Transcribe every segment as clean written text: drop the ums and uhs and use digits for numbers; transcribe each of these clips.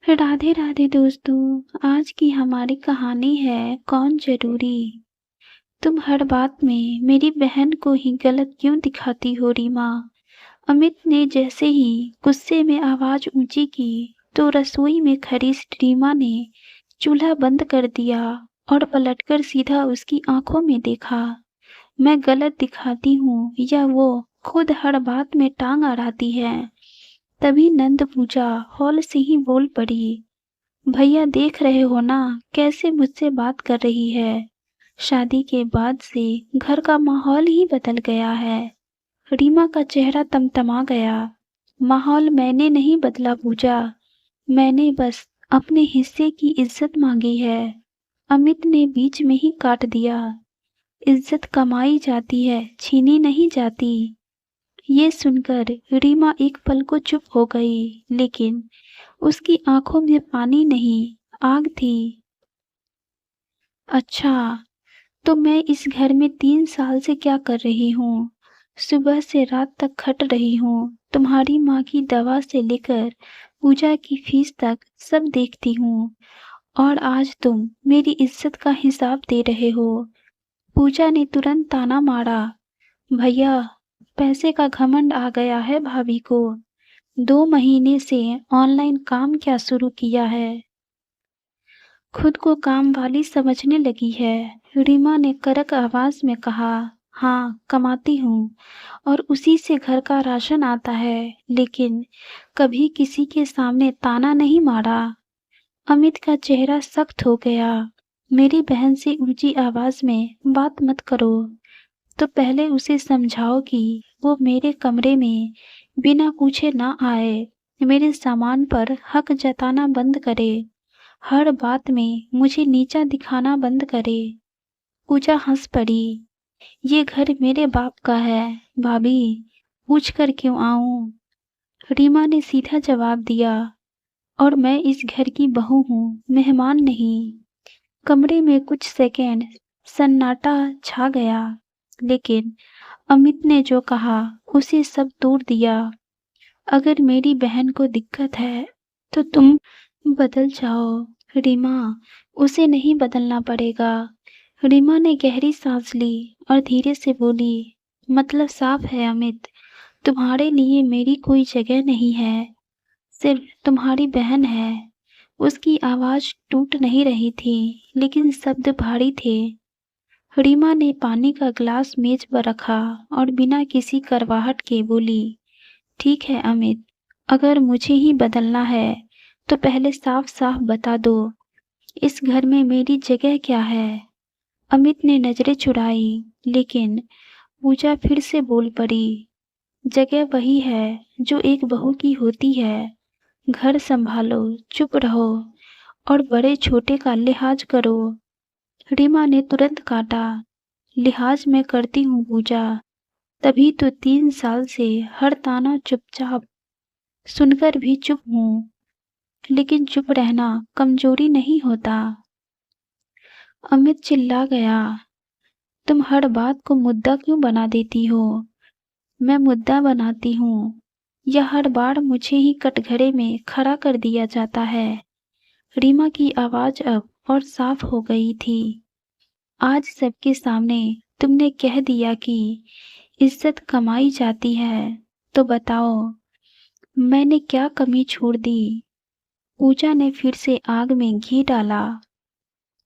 राधे राधे दोस्तों। आज की हमारी कहानी है कौन जरूरी। तुम हर बात में मेरी बहन को ही गलत क्यों दिखाती हो रीमा। अमित ने जैसे ही गुस्से में आवाज ऊंची की तो रसोई में खड़ी रीमा ने चूल्हा बंद कर दिया और पलटकर सीधा उसकी आंखों में देखा। मैं गलत दिखाती हूँ या वो खुद हर बात में टांग अड़ाती है। तभी नंद पूजा हॉल से ही बोल पड़ी, भैया देख रहे हो ना कैसे मुझसे बात कर रही है। शादी के बाद से घर का माहौल ही बदल गया है। रीमा का चेहरा तमतमा गया। माहौल मैंने नहीं बदला पूजा, मैंने बस अपने हिस्से की इज्जत मांगी है। अमित ने बीच में ही काट दिया, इज्जत कमाई जाती है, छीनी नहीं जाती। ये सुनकर रीमा एक पल को चुप हो गई, लेकिन उसकी आंखों में पानी नहीं, आग थी। अच्छा, तो मैं इस घर में 3 साल से क्या कर रही हूँ। सुबह से रात तक खट रही हूँ, तुम्हारी माँ की दवा से लेकर पूजा की फीस तक सब देखती हूँ। और आज तुम मेरी इज्जत का हिसाब दे रहे हो। पूजा ने तुरंत ताना मारा, भैया पैसे का घमंड आ गया है भाभी को। 2 महीने से ऑनलाइन काम क्या शुरू किया है, खुद को काम वाली समझने लगी है। रीमा ने कड़क आवाज में कहा, हाँ कमाती हूँ और उसी से घर का राशन आता है, लेकिन कभी किसी के सामने ताना नहीं मारा। अमित का चेहरा सख्त हो गया। मेरी बहन से ऊंची आवाज में बात मत करो। तो पहले उसे समझाओ कि वो मेरे कमरे में बिना पूछे ना आए। मेरे सामान पर हक जताना बंद करे। हर बात में मुझे नीचा दिखाना बंद करे। पूजा हंस पड़ी, ये घर मेरे बाप का है भाभी, पूछ कर क्यों आऊं। रीमा ने सीधा जवाब दिया, और मैं इस घर की बहू हूँ, मेहमान नहीं। कमरे में कुछ सेकंड सन्नाटा छा गया, लेकिन अमित ने जो कहा उसे सब तोड़ दिया। अगर मेरी बहन को दिक्कत है तो तुम बदल जाओ रीमा, उसे नहीं बदलना पड़ेगा। रीमा ने गहरी सांस ली और धीरे से बोली, मतलब साफ है अमित, तुम्हारे लिए मेरी कोई जगह नहीं है, सिर्फ तुम्हारी बहन है। उसकी आवाज टूट नहीं रही थी, लेकिन शब्द भारी थे। रीमा ने पानी का ग्लास मेज पर रखा और बिना किसी करवाहट के बोली, ठीक है अमित, अगर मुझे ही बदलना है तो पहले साफ साफ बता दो, इस घर में मेरी जगह क्या है। अमित ने नजरें चुराई, लेकिन पूजा फिर से बोल पड़ी, जगह वही है जो एक बहू की होती है। घर संभालो, चुप रहो और बड़े छोटे का लिहाज करो। रीमा ने तुरंत काटा, लिहाज मैं करती हूँ पूजा, तभी तो 3 साल से हर ताना चुपचाप सुनकर भी चुप हूँ। लेकिन चुप रहना कमजोरी नहीं होता। अमित चिल्ला गया, तुम हर बात को मुद्दा क्यों बना देती हो। मैं मुद्दा बनाती हूँ या हर बार मुझे ही कटघरे में खड़ा कर दिया जाता है। रीमा की आवाज अब और साफ हो गई थी। आज सबके सामने तुमने कह दिया कि इज्जत कमाई जाती है, तो बताओ मैंने क्या कमी छोड़ दी। पूजा ने फिर से आग में घी डाला,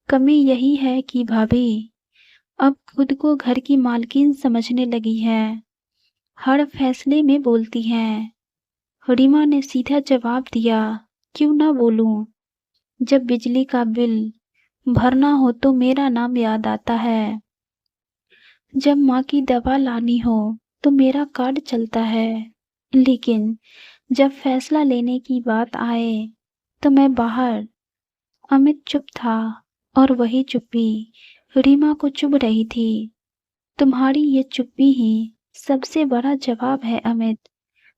कमी यही है कि भाभी अब खुद को घर की मालकिन समझने लगी है, हर फैसले में बोलती हैं। रीमा ने सीधा जवाब दिया, क्यों ना बोलूं, जब बिजली का बिल भरना हो तो मेरा नाम याद आता है, जब माँ की दवा लानी हो तो मेरा कार्ड चलता है, लेकिन जब फैसला लेने की बात आए तो मैं बाहर। अमित चुप था और वही चुप्पी रीमा को चुभ रही थी। तुम्हारी ये चुप्पी ही सबसे बड़ा जवाब है अमित,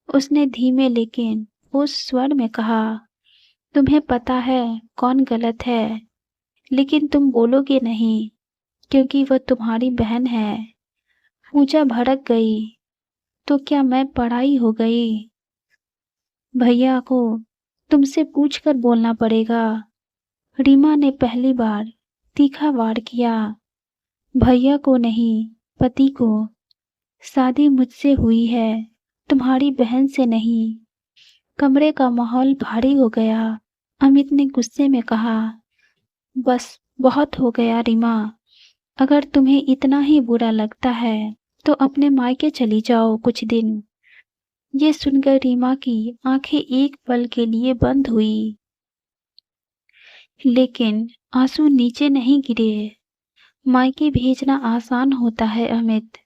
उसने धीमे लेकिन ठोस स्वर में कहा। तुम्हें पता है कौन गलत है, लेकिन तुम बोलोगे नहीं क्योंकि वह तुम्हारी बहन है। पूजा भड़क गई, तो क्या मैं पराई हो गई। भैया को तुमसे पूछकर बोलना पड़ेगा। रीमा ने पहली बार तीखा वार किया। भैया को नहीं, पति को। शादी मुझसे हुई है, तुम्हारी बहन से नहीं। कमरे का माहौल भारी हो गया। अमित ने गुस्से में कहा, बस बहुत हो गया रीमा। अगर तुम्हें इतना ही बुरा लगता है तो अपने मायके चली जाओ कुछ दिन। ये सुनकर रीमा की आंखें एक पल के लिए बंद हुई, लेकिन आंसू नीचे नहीं गिरे। मायके भेजना आसान होता है अमित।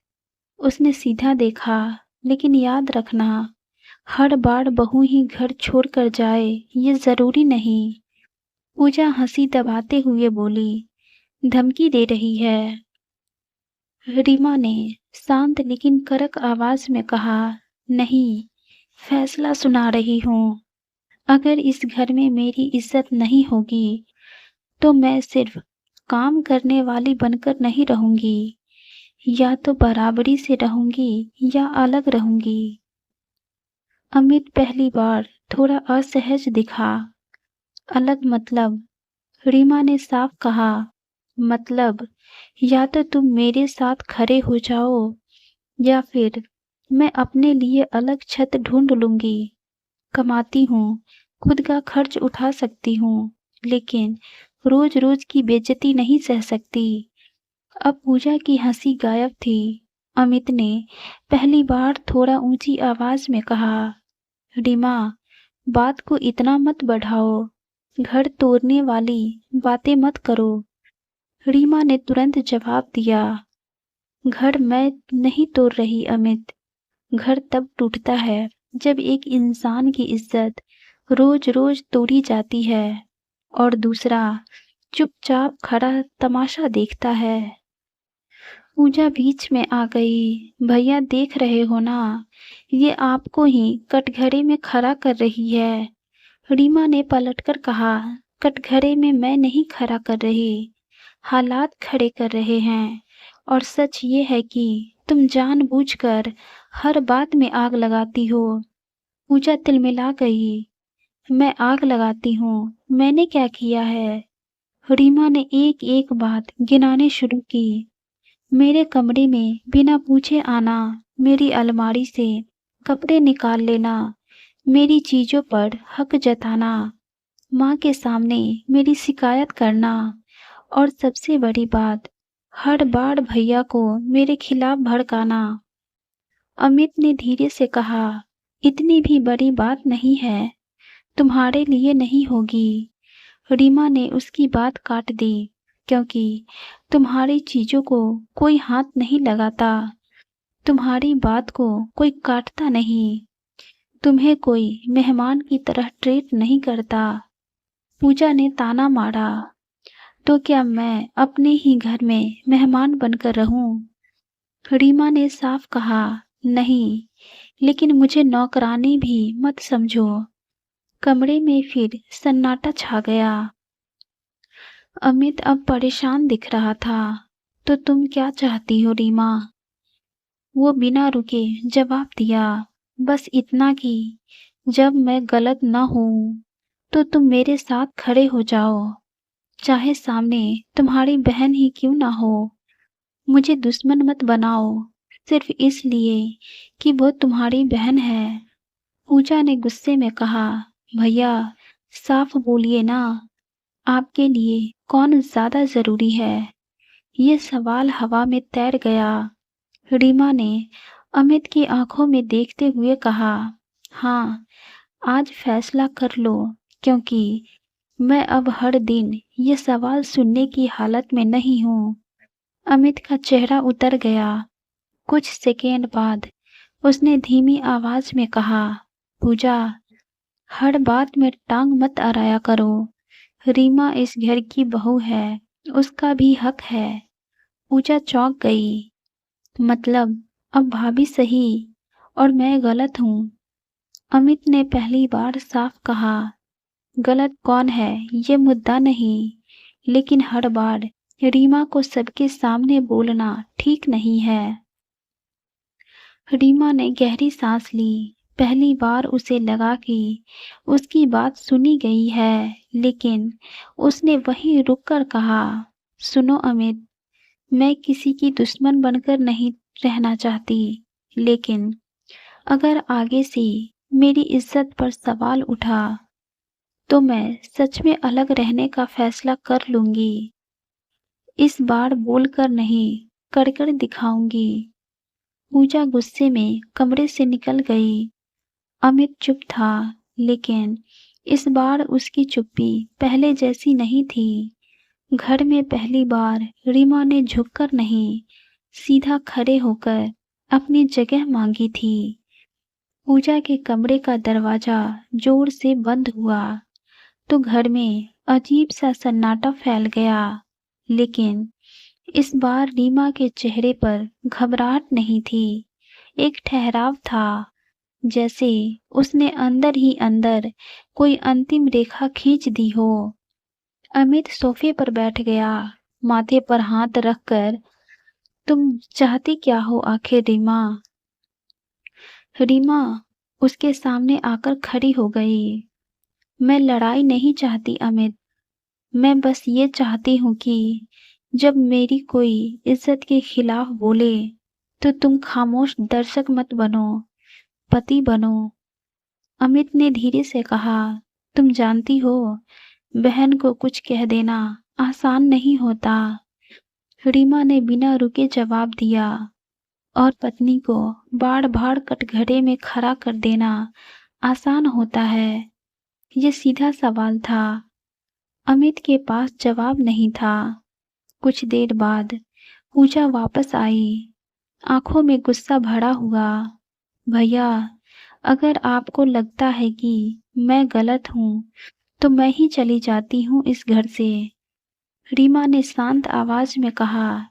उसने सीधा देखा, लेकिन याद रखना, हर बार बहू ही घर छोड़कर जाए ये जरूरी नहीं। पूजा हंसी दबाते हुए बोली, धमकी दे रही है। रीमा ने शांत लेकिन कड़क आवाज में कहा, नहीं, फैसला सुना रही हूँ। अगर इस घर में मेरी इज्जत नहीं होगी तो मैं सिर्फ काम करने वाली बनकर नहीं रहूंगी। या तो बराबरी से रहूंगी या अलग रहूंगी। अमित पहली बार थोड़ा असहज दिखा। अलग मतलब? रीमा ने साफ कहा, मतलब या तो तुम मेरे साथ खड़े हो जाओ या फिर मैं अपने लिए अलग छत ढूंढ लूंगी। कमाती हूँ, खुद का खर्च उठा सकती हूँ, लेकिन रोज रोज की बेइज्जती नहीं सह सकती। अब पूजा की हंसी गायब थी। अमित ने पहली बार थोड़ा ऊंची आवाज में कहा, रीमा, बात को इतना मत बढ़ाओ। घर तोड़ने वाली बातें मत करो। रीमा ने तुरंत जवाब दिया, घर मैं नहीं तोड़ रही अमित। घर तब टूटता है जब एक इंसान की इज्जत रोज रोज तोड़ी जाती है और दूसरा चुपचाप खड़ा तमाशा देखता है। पूजा बीच में आ गई। भैया देख रहे हो ना, ये आपको ही कटघरे में खड़ा कर रही है। रीमा ने पलटकर कहा, कटघरे में मैं नहीं खड़ा कर रही, हालात खड़े कर रहे हैं। और सच ये है कि तुम जानबूझकर हर बात में आग लगाती हो। पूजा तिलमिला गई। मैं आग लगाती हूँ? मैंने क्या किया है? रीमा ने एक एक बात गिनाने शुरू की। मेरे कमरे में बिना पूछे आना, मेरी अलमारी से कपड़े निकाल लेना, मेरी चीजों पर हक जताना, माँ के सामने मेरी शिकायत करना, और सबसे बड़ी बात, हर बार भैया को मेरे खिलाफ भड़काना। अमित ने धीरे से कहा, इतनी भी बड़ी बात नहीं है, तुम्हारे लिए नहीं होगी। रीमा ने उसकी बात काट दी, क्योंकि तुम्हारी चीजों को कोई हाथ नहीं लगाता, तुम्हारी बात को कोई काटता नहीं, तुम्हें कोई मेहमान की तरह ट्रीट नहीं करता। पूजा ने ताना मारा, तो क्या मैं अपने ही घर में मेहमान बनकर रहूं? रीमा ने साफ कहा, नहीं, लेकिन मुझे नौकरानी भी मत समझो। कमरे में फिर सन्नाटा छा गया। अमित अब परेशान दिख रहा था। तो तुम क्या चाहती हो रीमा? वो बिना रुके जवाब दिया, बस इतना कि जब मैं गलत न हूं तो तुम मेरे साथ खड़े हो जाओ, चाहे सामने तुम्हारी बहन ही क्यों ना हो। मुझे दुश्मन मत बनाओ सिर्फ इसलिए कि वो तुम्हारी बहन है। पूजा ने गुस्से में कहा, भैया साफ बोलिए ना, आपके लिए कौन ज्यादा जरूरी है? ये सवाल हवा में तैर गया। रीमा ने अमित की आंखों में देखते हुए कहा, हाँ, आज फैसला कर लो, क्योंकि मैं अब हर दिन ये सवाल सुनने की हालत में नहीं हूँ। अमित का चेहरा उतर गया। कुछ सेकेंड बाद उसने धीमी आवाज में कहा, पूजा, हर बात में टांग मत अड़ाया करो। रीमा इस घर की बहू है, उसका भी हक है। पूजा चौंक गई। मतलब अब भाभी सही और मैं गलत हूँ? अमित ने पहली बार साफ कहा, गलत कौन है ये मुद्दा नहीं, लेकिन हर बार रीमा को सबके सामने बोलना ठीक नहीं है। रीमा ने गहरी सांस ली, पहली बार उसे लगा कि उसकी बात सुनी गई है, लेकिन उसने वहीं रुककर कहा, सुनो अमित, मैं किसी की दुश्मन बनकर नहीं रहना चाहती, लेकिन अगर आगे से मेरी इज्जत पर सवाल उठा तो मैं सच में अलग रहने का फैसला कर लूंगी। इस बार बोलकर नहीं, कर दिखाऊंगी। पूजा गुस्से में कमरे से निकल गई। अमित चुप था, लेकिन इस बार उसकी चुप्पी पहले जैसी नहीं थी। घर में पहली बार रीमा ने झुककर नहीं, सीधा खड़े होकर अपनी जगह मांगी थी। पूजा के कमरे का दरवाजा जोर से बंद हुआ तो घर में अजीब सा सन्नाटा फैल गया, लेकिन इस बार रीमा के चेहरे पर घबराहट नहीं थी, एक ठहराव था, जैसे उसने अंदर ही अंदर कोई अंतिम रेखा खींच दी हो। अमित सोफे पर बैठ गया, माथे पर हाथ रखकर, तुम चाहती क्या हो आखिर रीमा? रीमा उसके सामने आकर खड़ी हो गई। मैं लड़ाई नहीं चाहती अमित, मैं बस ये चाहती हूँ कि जब मेरी कोई इज्जत के खिलाफ बोले तो तुम खामोश दर्शक मत बनो, पति बनो। अमित ने धीरे से कहा, तुम जानती हो, बहन को कुछ कह देना आसान नहीं होता। रीमा ने बिना रुके जवाब दिया, और पत्नी को बाड़ बाड़ कटघरे में खड़ा कर देना आसान होता है। ये सीधा सवाल था। अमित के पास जवाब नहीं था। कुछ देर बाद पूजा वापस आई, आंखों में गुस्सा भरा हुआ। भैया, अगर आपको लगता है कि मैं गलत हूँ तो मैं ही चली जाती हूँ इस घर से। रीमा ने शांत आवाज में कहा,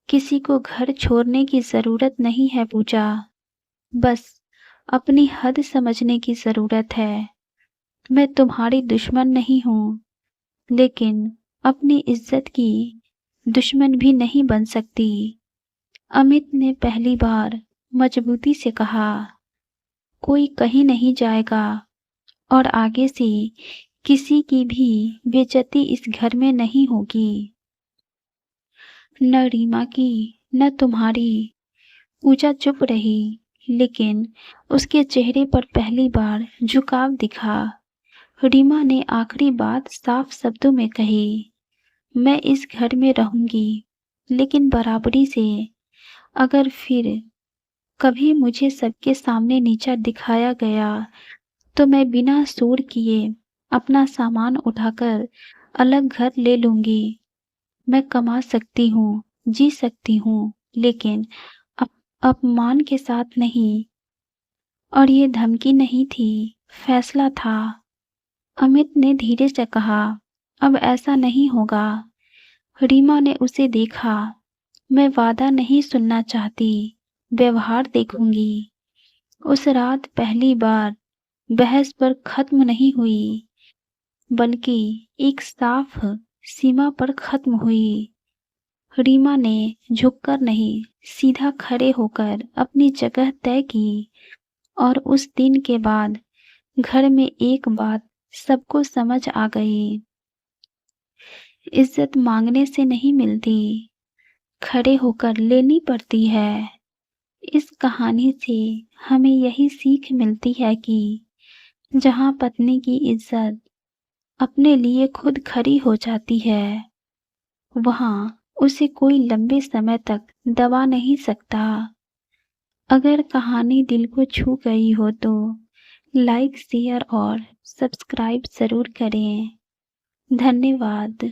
किसी को घर छोड़ने की जरूरत नहीं है पूजा, बस अपनी हद समझने की जरूरत है। मैं तुम्हारी दुश्मन नहीं हूँ, लेकिन अपनी इज्जत की दुश्मन भी नहीं बन सकती। अमित ने पहली बार मजबूती से कहा, कोई कहीं नहीं जाएगा और आगे से किसी की भी बेइज्जती इस घर में नहीं होगी, न रीमा की न तुम्हारी। पूजा चुप रही, लेकिन उसके चेहरे पर पहली बार झुकाव दिखा। रीमा ने आखिरी बात साफ शब्दों में कही, मैं इस घर में रहूंगी, लेकिन बराबरी से। अगर फिर कभी मुझे सबके सामने नीचा दिखाया गया तो मैं बिना शोर किए अपना सामान उठाकर अलग घर ले लूंगी। मैं कमा सकती हूँ, जी सकती हूँ, लेकिन अपमान के साथ नहीं। और ये धमकी नहीं थी, फैसला था। अमित ने धीरे से कहा, अब ऐसा नहीं होगा। रीमा ने उसे देखा, मैं वादा नहीं सुनना चाहती, व्यवहार देखूंगी। उस रात पहली बार बहस पर खत्म नहीं हुई, बल्कि एक साफ सीमा पर खत्म हुई। रीमा ने झुककर नहीं, सीधा खड़े होकर अपनी जगह तय की। और उस दिन के बाद घर में एक बात सबको समझ आ गई, इज्जत मांगने से नहीं मिलती, खड़े होकर लेनी पड़ती है। इस कहानी से हमें यही सीख मिलती है कि जहाँ पत्नी की इज्जत अपने लिए खुद खड़ी हो जाती है, वहाँ उसे कोई लंबे समय तक दबा नहीं सकता। अगर कहानी दिल को छू गई हो तो लाइक, शेयर और सब्सक्राइब ज़रूर करें। धन्यवाद।